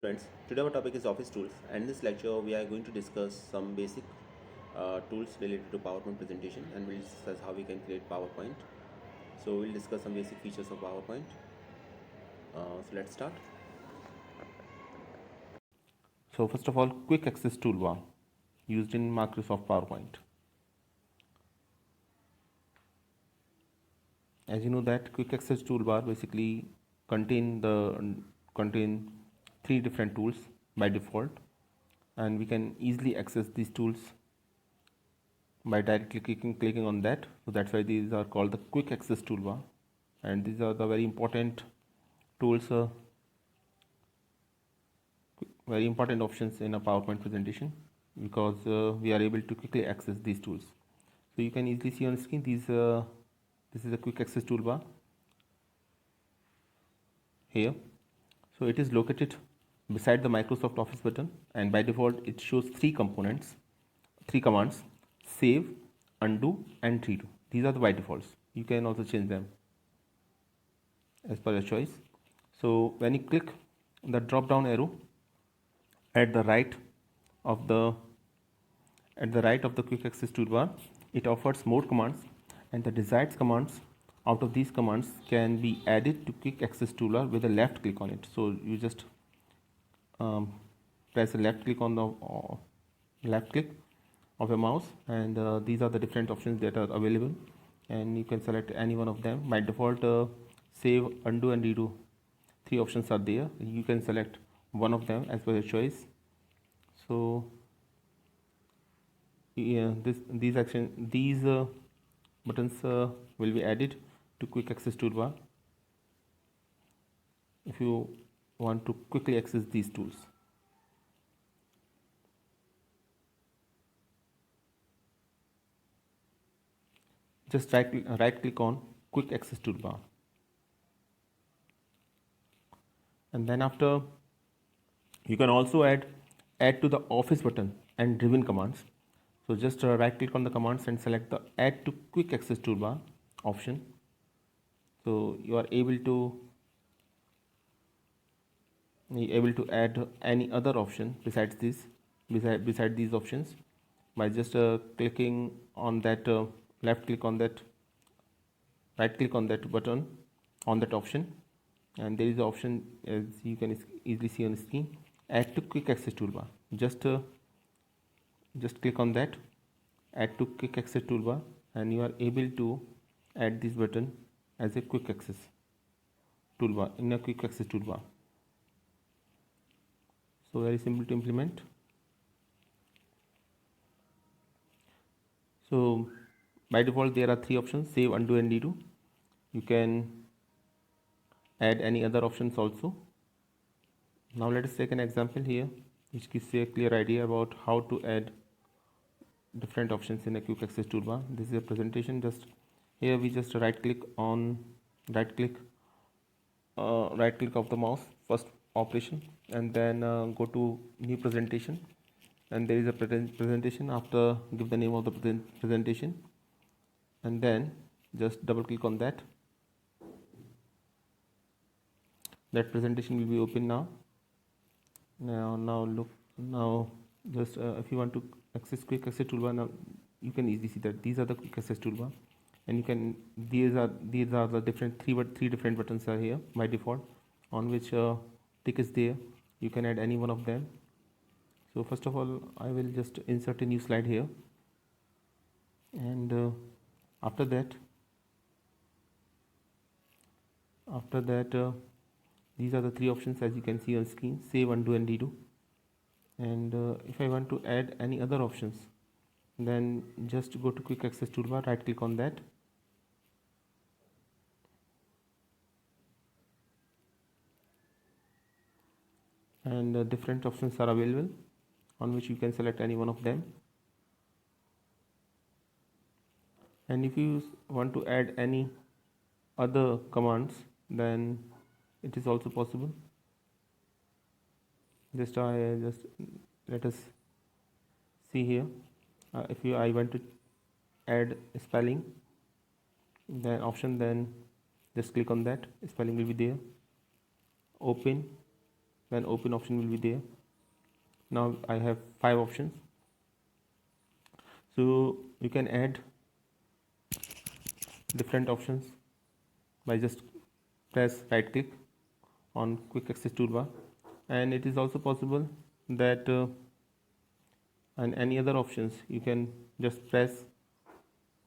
Friends, today our topic is Office tools, and in this lecture we are going to discuss some basic tools related to PowerPoint presentation, and we'll discuss how we can create PowerPoint. So we'll discuss some basic features of PowerPoint. So let's start. So first of all, quick access toolbar used in Microsoft PowerPoint. As you know that quick access toolbar basically contain three different tools by default, and we can easily access these tools by directly clicking on that. So that's why these are called the quick access toolbar, and these are the very important tools, very important options in a PowerPoint presentation, because we are able to quickly access these tools. So you can easily see on screen this is a quick access toolbar here. So it is located beside the Microsoft Office button, and by default it shows three commands: save, undo, and redo. These are the by defaults. You can also change them as per your choice. So when you click the drop down arrow at the right of the quick access toolbar, it offers more commands, and the desired commands out of these commands can be added to quick access toolbar with a left click on it. So you just press a left click on the left click of your mouse, and these are the different options that are available, and you can select any one of them. By default, save, undo, and redo, three options are there. You can select one of them as per your choice. So yeah, these buttons will be added to quick access toolbar if you want to quickly access these tools. Just right click on quick access toolbar, and then after you can also add to the office button and driven commands. So just right click on the commands and select the add to quick access toolbar option. So you are able to add any other option besides this beside these options by just clicking on that left click on that right click on that button on that option, and there is an option, as you can easily see on the screen, add to quick access toolbar. Just click on that, add to quick access toolbar, and you are able to add this button as a quick access toolbar in a quick access toolbar. So very simple to implement. So by default there are three options: save, undo, and redo. You can add any other options also. Now let us take an example here which gives you a clear idea about how to add different options in a quick access toolbar. This is a presentation. Just here we just right click of the mouse, first operation, and then go to new presentation, and there is a presentation. After, give the name of the presentation, and then just double click on that. That presentation will be open now. Now just if you want to access quick access toolbar, now you can easily see that these are the quick access toolbar, and you can these are the different three different buttons are here by default, on which tick is there. You can add any one of them. So first of all, I will just insert a new slide here, and after that these are the three options, as you can see on screen: save, undo, and redo. And if I want to add any other options, then just go to quick access toolbar, right click on that, and different options are available, on which you can select any one of them. And if you want to add any other commands, then it is also possible. Just let us see here. If I want to add spelling then option, then just click on that. Spelling will be there. Open, then open option will be there. Now I have 5 options. So you can add different options by just press right click on quick access toolbar, and it is also possible that and any other options you can just press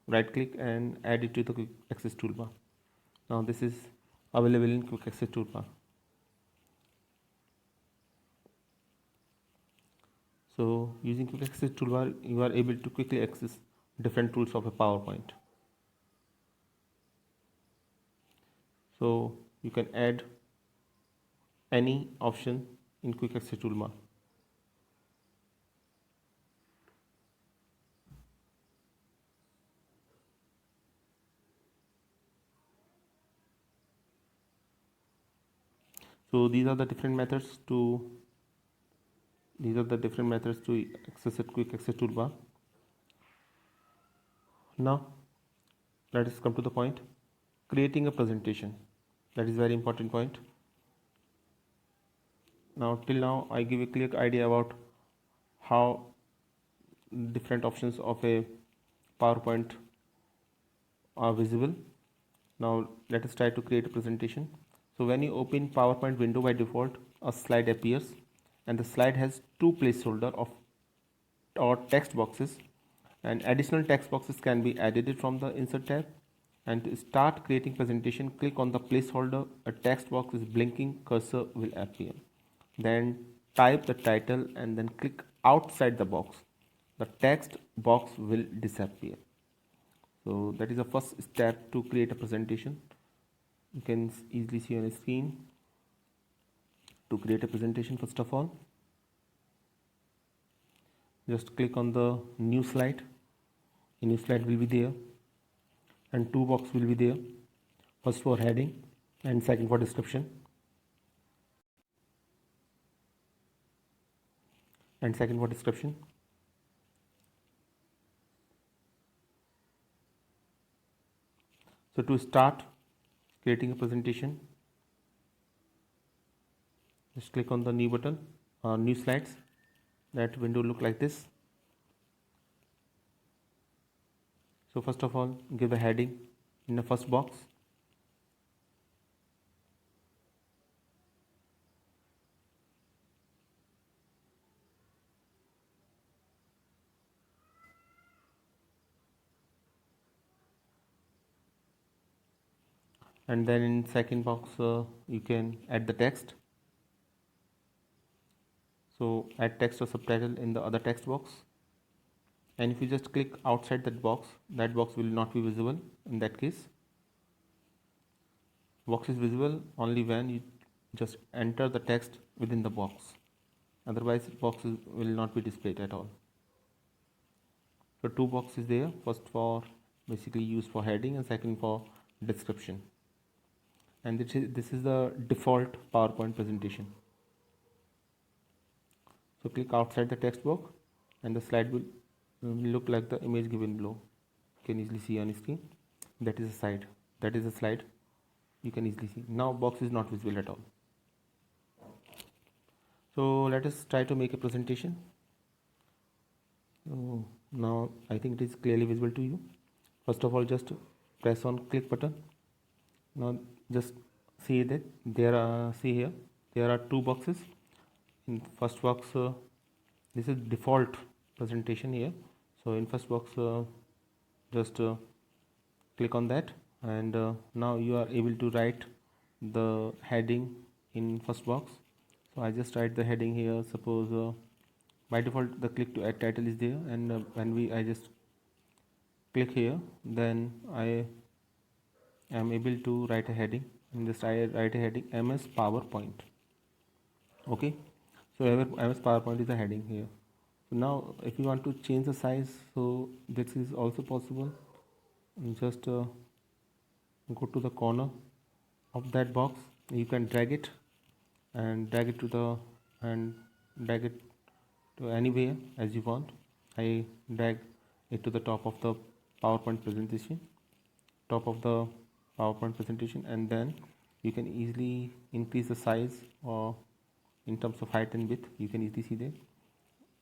right click and add it to the quick access toolbar. Now this is available in quick access toolbar. So using quick access toolbar you are able to quickly access different tools of a PowerPoint. So you can add any option in quick access toolbar. So these are the different methods to access a quick access toolbar. Now let us come to the point, creating a presentation. That is very important point. Now till now I give a clear idea about how different options of a PowerPoint are visible. Now let us try to create a presentation. So when you open PowerPoint window, by default a slide appears, and the slide has 2 placeholder of or text boxes, and additional text boxes can be added from the insert tab. And to start creating presentation, click on the placeholder, a text box is blinking, cursor will appear. Then type the title and then click outside the box. The text box will disappear. So that is the first step to create a presentation. You can easily see on the screen. To create a presentation, first of all, just click on the new slide. A new slide will be there, and 2 boxes will be there. First for heading and second for description. So to start creating a presentation, just click on the new button, new slides. That window look like this. So first of all, give the heading in the first box. And then in second box you can add the text. So add text or subtitle in the other text box. And if you just click outside that box will not be visible. In that case, box is visible only when you just enter the text within the box. Otherwise boxes will not be displayed at all. So 2 boxes there, first for basically used for heading and second for description. And this is the default PowerPoint presentation. So click outside the text box and the slide will look like the image given below. You can easily see on screen. That is a slide. You can easily see. Now box is not visible at all. So let us try to make a presentation. So now I think it is clearly visible to you. First of all, just press on click button. Now just see that there are 2 boxes. In first box, this is default presentation here. So in first box, just click on that, and now you are able to write the heading in first box. So I just write the heading here. Suppose by default the click to add title is there, and I just click here, then I am able to write a heading, and just I write a heading MS PowerPoint. Okay, so MS PowerPoint is a heading here. So now if you want to change the size, so this is also possible. Just go to the corner of that box, you can drag it to anywhere as you want. I drag it to the top of the PowerPoint presentation, and then you can easily increase the size or in terms of height and width. You can easily see there.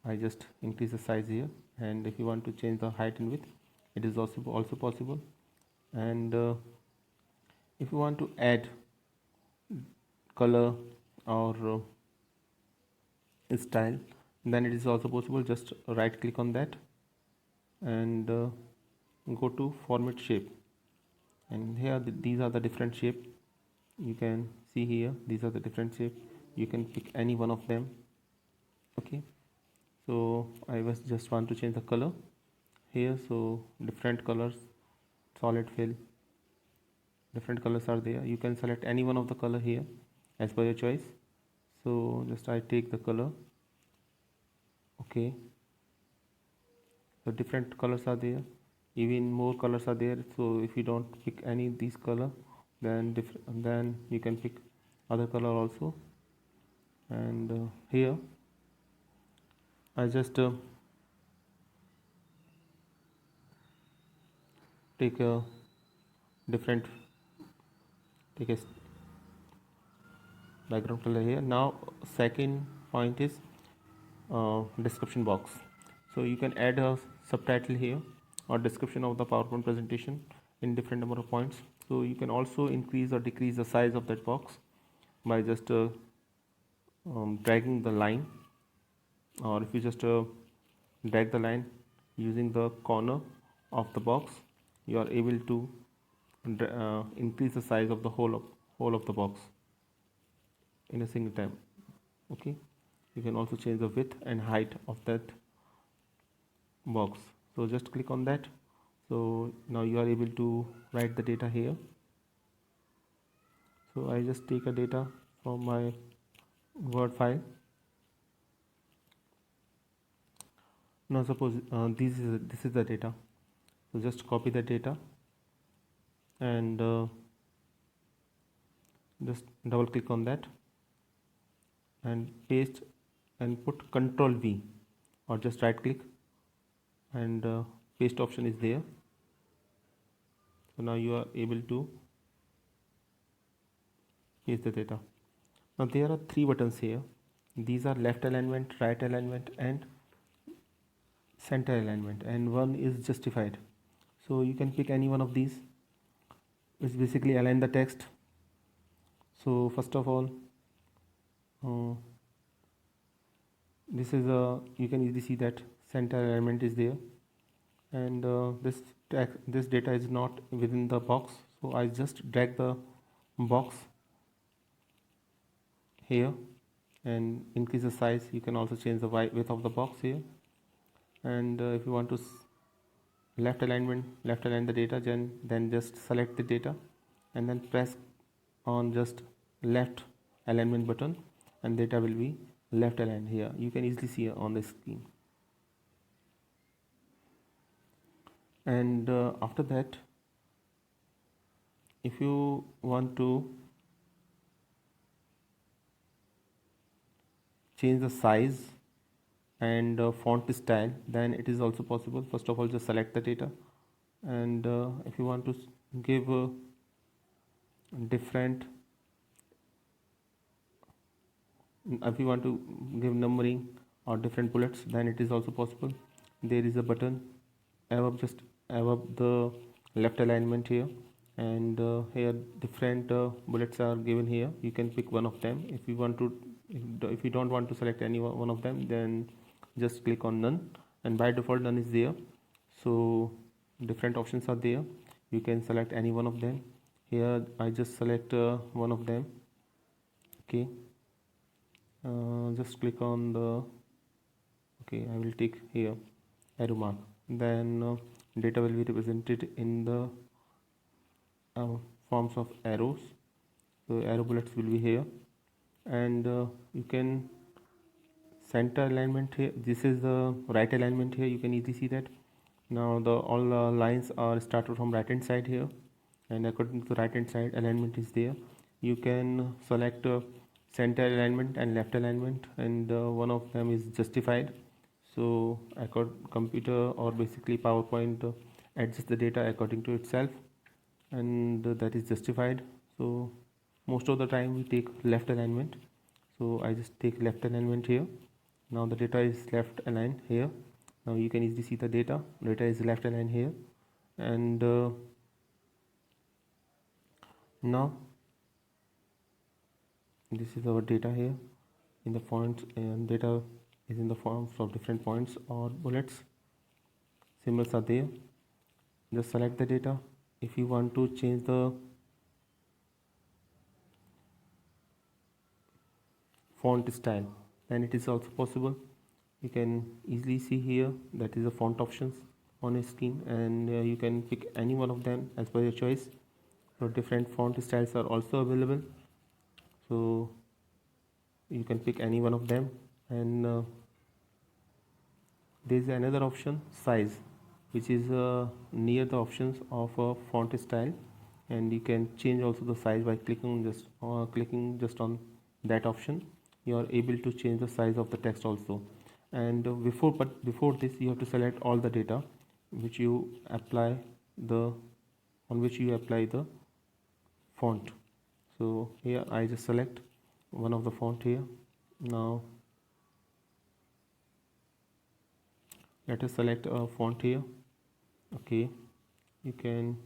I just increase the size here, and if you want to change the height and width, it is also possible. And if you want to add color or style, then it is also possible. Just right click on that and go to format shape, and here these are the different shape. You can see here, these are the different shape. You can pick any one of them. Okay, so I was just want to change the color here, so different colors, solid fill, different colors are there. You can select any one of the color here as per your choice. So just I take the color. Okay, so different colors are there, even more colors are there. So if you don't pick any of these color, then you can pick other color also. And here I just take a different, take a background color here. Now second point is description box. So you can add a subtitle here or description of the PowerPoint presentation in different number of points. So you can also increase or decrease the size of that box by just dragging the line, or if you just drag the line using the corner of the box, you are able to increase the size of the whole of the box in a single time. Okay, you can also change the width and height of that box. So just click on that. So now you are able to write the data here. So I just take a data from my Word file. Now suppose this is the data. So just copy the data and just double click on that and paste and put Control V, or just right click and paste option is there. So now you are able to paste the data. Now there are three buttons here. These are left alignment, right alignment and center alignment, and one is justified. So you can pick any one of these. It's basically align the text. So first of all, this is you can easily see that center alignment is there, and this data is not within the box. So I just drag the box here and increase the size. You can also change the width of the box here, and if you want to left align the data, then just select the data and then press on just left alignment button, and data will be left aligned here. You can easily see on the screen. And after that, if you want to change the size and font style, then it is also possible. First of all, just select the data, and if you want to give different, if you want to give numbering or different bullets, then it is also possible. There is a button above, just above the left alignment here, and here different bullets are given here. You can pick one of them. If you want to, if you don't want to select any one of them, then just click on none, and by default none is there. So different options are there. You can select any one of them. Here I just select one of them. Okay, just click on the, okay, I will take here arrow mark. Then data will be represented in the forms of arrows. So arrow bullets will be here, and you can center alignment here. This is the right alignment here. You can easily see that. Now the all lines are started from right hand side here, and according to the right hand side alignment is there. You can select center alignment and left alignment, and one of them is justified. So computer or basically PowerPoint adjusts the data according to itself, and that is justified. So most of the time we take left alignment. So I just take left alignment here. Now the data is left aligned here. Now you can easily see the data is left aligned here, and now this is our data here in the fonts, and data is in the forms of different points or bullets. Symbols are there. Just select the data. If you want to change the font style, then it is also possible. You can easily see here that is the font options on your screen, and you can pick any one of them as per your choice. So different font styles are also available, so you can pick any one of them. And there is another option, size, which is near the options of font style, and you can change also the size by clicking just on that option. You are able to change the size of the text also. And before this, you have to select all the data which you apply the font. So here I just select one of the font here. Now let us select a font here. Okay, you can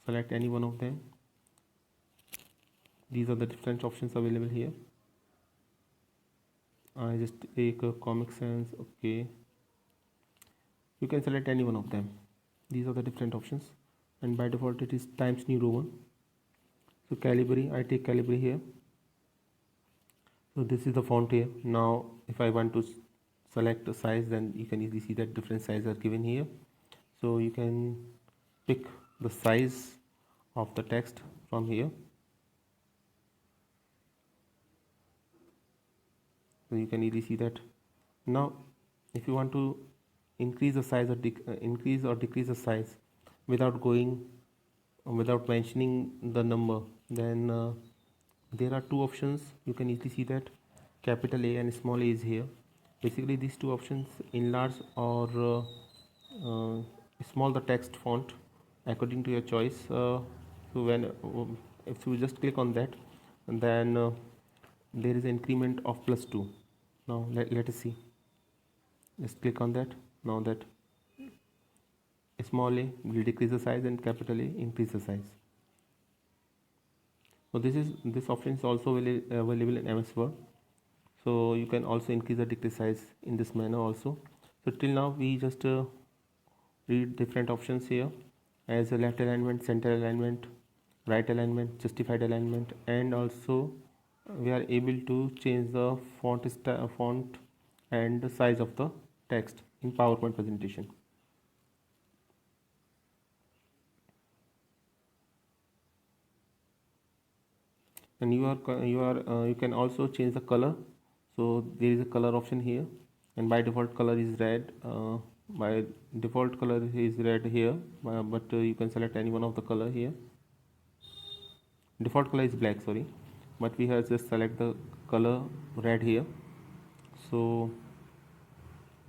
select any one of them. These are the different options available here. I just take a Comic Sans. Okay, you can select any one of them. These are the different options, and by default it is Times New Roman. So Calibri, I take Calibri here. So this is the font here. Now if I want to select a size, then you can easily see that different sizes are given here. So you can pick the size of the text from here. So you can easily see that. Now if you want to increase the size or increase or decrease the size without mentioning the number, then there are two options. You can easily see that capital A and small a is here. Basically these two options enlarge or small the text font according to your choice. So when if you just click on that, then there is an increment of +2. Now let us see. Just click on that. Now that small a will decrease the size and capital A increase the size. So this option is also available in MS Word. So you can also increase or decrease size in this manner also. So till now we just read different options here as a left alignment, center alignment, right alignment, justified alignment, and also we are able to change the font and the size of the text in PowerPoint presentation. And you can also change the color. So there is a color option here, and by default color is red. By default color is red here, but you can select any one of the color here. Default color is black, sorry, but we have just select the color red here. So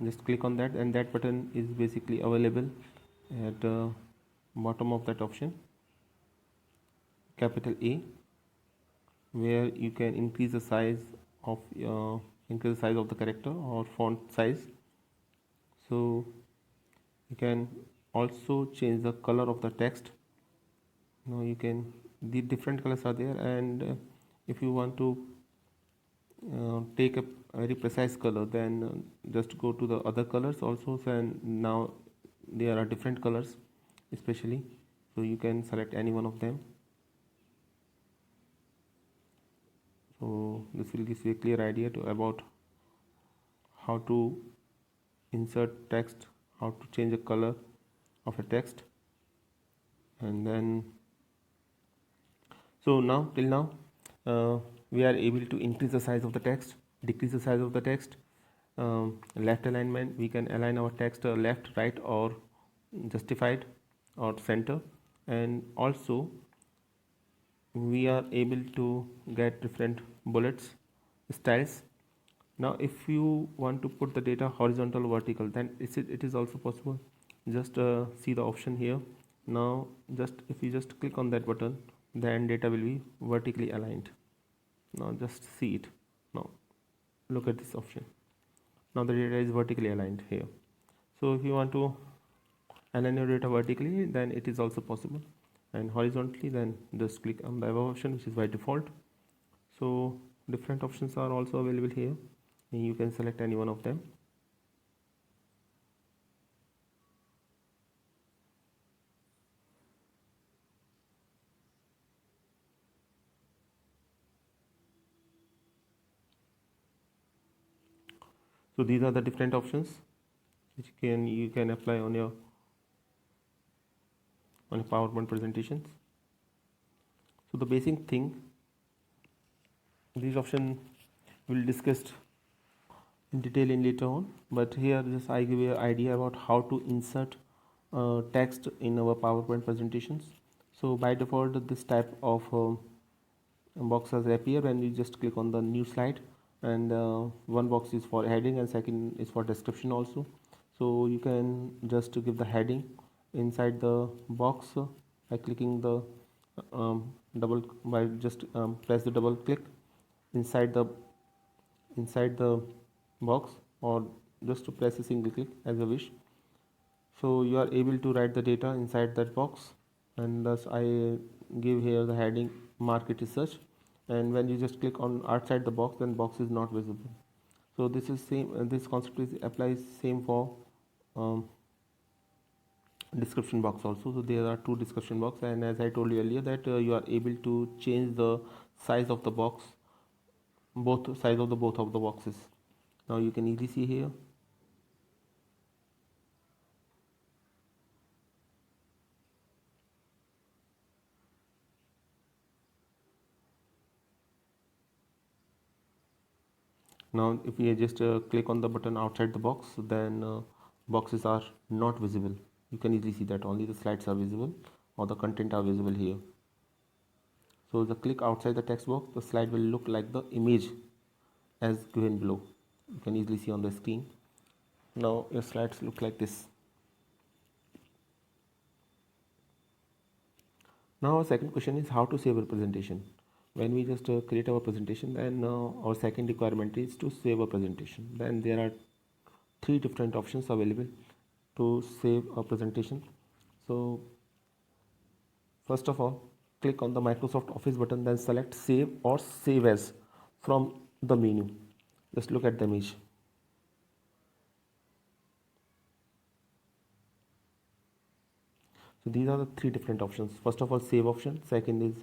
just click on that, and that button is basically available at bottom of that option, capital A, where you can increase the size of the character or font size. So you can also change the color of the text. Now the different colors are there, and if you want to take a very precise color, then just go to the other colors also. So, and now there are different colors especially, so you can select any one of them. So this will give you a clear idea about how to insert text, how to change the color of a text. And then so now till now we are able to increase the size of the text, decrease the size of the text. Left alignment, we can align our text left, right, or justified or center. And also we are able to get different bullets styles. Now if you want to put the data horizontal or vertical, then it is also possible. Just see the option here. Now if you just click on that button, then data will be vertically aligned. Now just see it. Now look at this option. Now the data is vertically aligned here. So if you want to align your data vertically, then it is also possible, and horizontally, then just click on the above option, which is by default. So different options are also available here, and you can select any one of them. So these are the different options which you can apply on your PowerPoint presentations. So the basic thing, these options will discuss in detail in later on, but here just I give you an idea about how to insert text in our PowerPoint presentations. So by default, this type of boxes appear when you just click on the new slide, and one box is for heading and second is for description also. So you can just give the heading inside the box by clicking the press the double click inside the box, or just to press a single click as you wish. So you are able to write the data inside that box, and thus I give here the heading market research, and when you just click on outside the box, then box is not visible. So this is same, this concept applies same for um, description box also. So there are two description box, and as I told you earlier that you are able to change the size of the box, both of the boxes. Now you can easily see here. Now if we just click on the button outside the box, then boxes are not visible. You can easily see that only the slides are visible or the content are visible here. So the click outside the text box, the slide will look like the image as given below. You can easily see on the screen. Now your slides look like this. Now our second question is how to save a presentation. When we just create our presentation, then our second requirement is to save a presentation. Then there are three different options available to save a presentation. So first of all, click on the Microsoft Office button, then select save or save as from the menu. Just look at the image. So these are the three different options. First of all, save option. Second is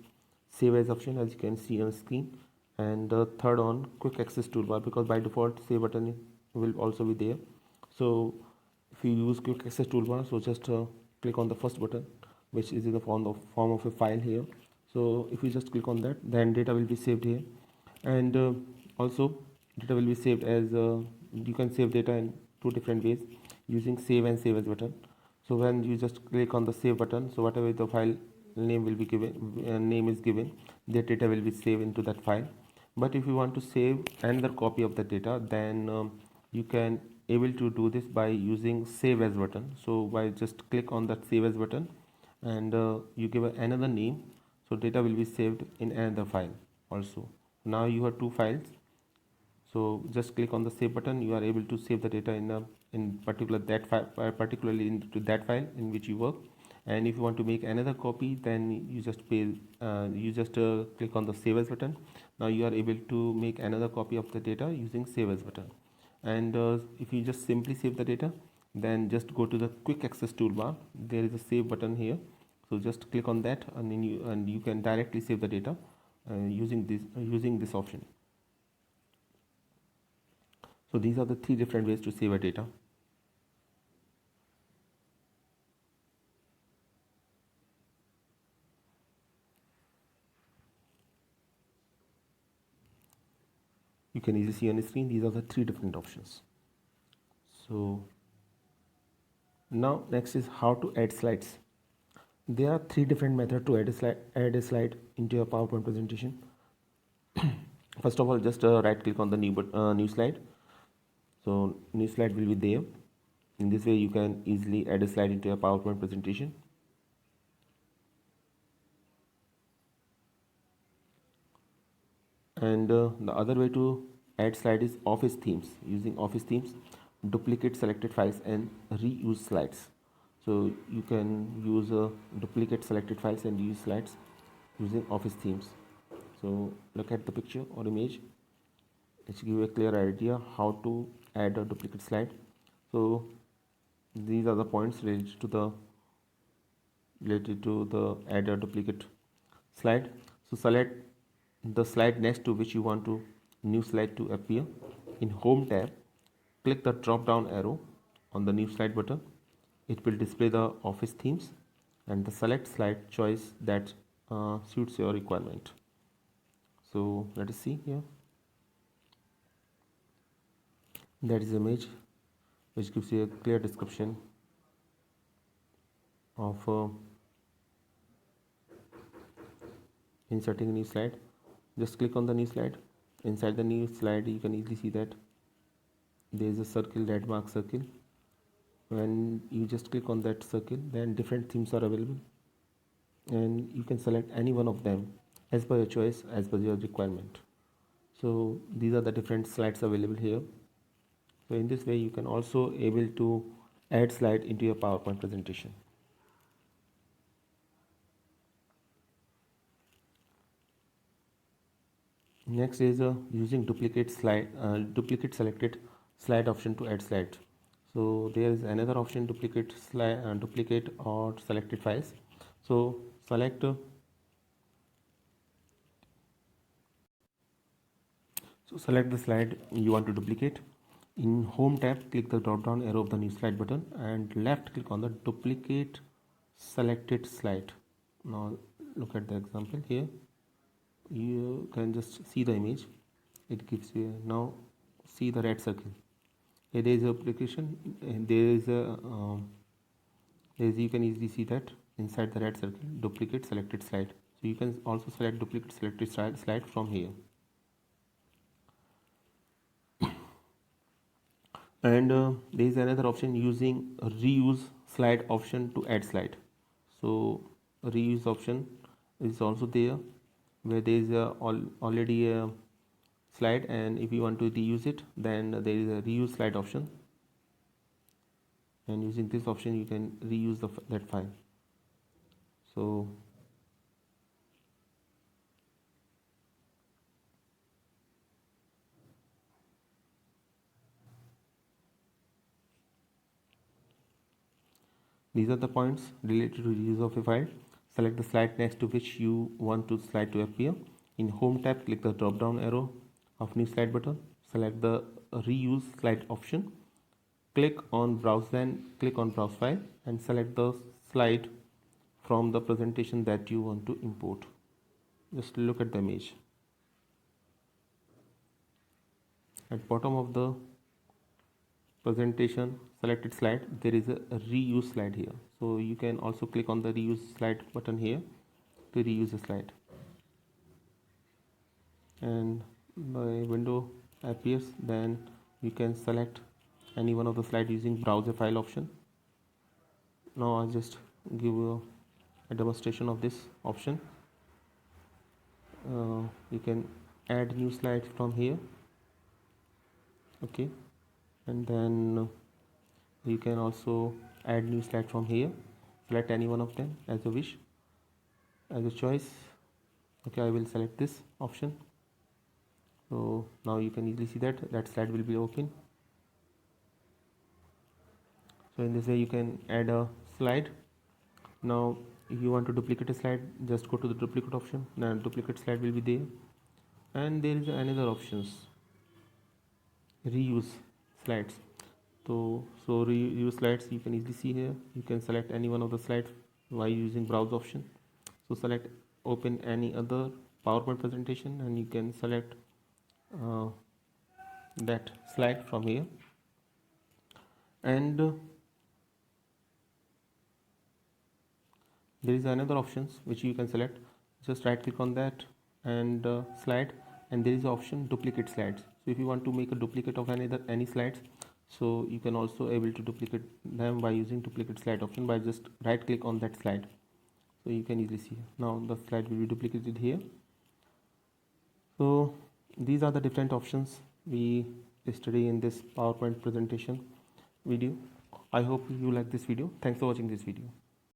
save as option, as you can see on screen, and the third on quick access toolbar, because by default save button will also be there. So if you use quick access toolbar, so just click on the first button, which is in the form of a file here. So if you just click on that, then data will be saved here, and also data will be saved as you can save data in two different ways using save and save as button. So when you just click on the save button, so whatever the file name will be given, name is given, the data will be saved into that file. But if you want to save another copy of the data, then you can able to do this by using save as button. So by just click on that save as button, and you give another name, so data will be saved in another file also. Now you have two files. So just click on the save button, you are able to save the data in particular that file, particularly into that file in which you work. And if you want to make another copy, then you just click on the save as button. Now you are able to make another copy of the data using save as button. And if you just simply save the data, then just go to the quick access toolbar. There is a save button here, so just click on that, and then you can directly save the data using this option. So these are the three different ways to save a data. You can easily see on the screen, these are the three different options. So now next is how to add slides. There are three different methods to add a slide into your PowerPoint presentation. First of all, just right click on the new slide. So new slide will be there. In this way you can easily add a slide into your PowerPoint presentation. And the other way to add slide is office themes. Using office themes, duplicate selected files and reuse slides. So you can use duplicate selected files and use slides using office themes. So look at the picture or image. Let's give you a clear idea how to add a duplicate slide. So these are the points related to the add a duplicate slide. So select the slide next to which you want to new slide to appear. In home tab, click the drop down arrow on the new slide button. It will display the office themes and the select slide choice that suits your requirement. So let us see here. That is image which gives you a clear description of inserting a new slide. Just click on the new slide. Inside the new slide you can easily see that there is a circle, red mark circle. When you just click on that circle, then different themes are available and you can select any one of them as per your choice, as per your requirement. So these are the different slides available here. So in this way you can also able to add slide into your PowerPoint presentation. Next is using duplicate selected slide option to add slide. So there is another option, duplicate slide, duplicate or selected files. So select the slide you want to duplicate. In home tab, click the drop down arrow of the new slide button and left click on the duplicate selected slide. Now look at the example here. You can just see the image. It gives you, now see the red circle. Here there is a application and you can easily see that inside the red circle, duplicate selected slide. So you can also select duplicate selected slide from here. And there is another option, using a reuse slide option to add slide. So a reuse option is also there, where there is already a slide, and if you want to reuse it, then there is a reuse slide option, and using this option you can reuse that file. So these are the points related to reuse of a file. Select the slide next to which you want to slide to appear. In home tab, click the drop down arrow of new slide button. Select the reuse slide option. Click on browse, then click on browse file and select the slide from the presentation that you want to import. Just look at the image. At bottom of the presentation selected slide, there is a reuse slide here. So you can also click on the reuse slide button here to reuse the slide, and the window appears. Then you can select any one of the slide using browse a file option. Now I'll just give you a demonstration of this option. You can add new slide from here, okay, and then you can also add new slide from here. Select any one of them as you wish, as a choice. Okay, I will select this option. So now you can easily see that slide will be open. So in this way you can add a slide. Now if you want to duplicate a slide, just go to the duplicate option. Now duplicate slide will be there, and there is another options, reuse slides. So reuse slides you can easily see here. You can select any one of the slides while using browse option. So select open any other PowerPoint presentation and you can select that slide from here. And there is another options which you can select. Just right click on that and slide, and there is option duplicate slides. So if you want to make a duplicate of any slides, so you can also able to duplicate them by using duplicate slide option by just right click on that slide. So you can easily see now the slide will be duplicated here. So these are the different options we study in this PowerPoint presentation video. I hope you like this video. Thanks for watching this video.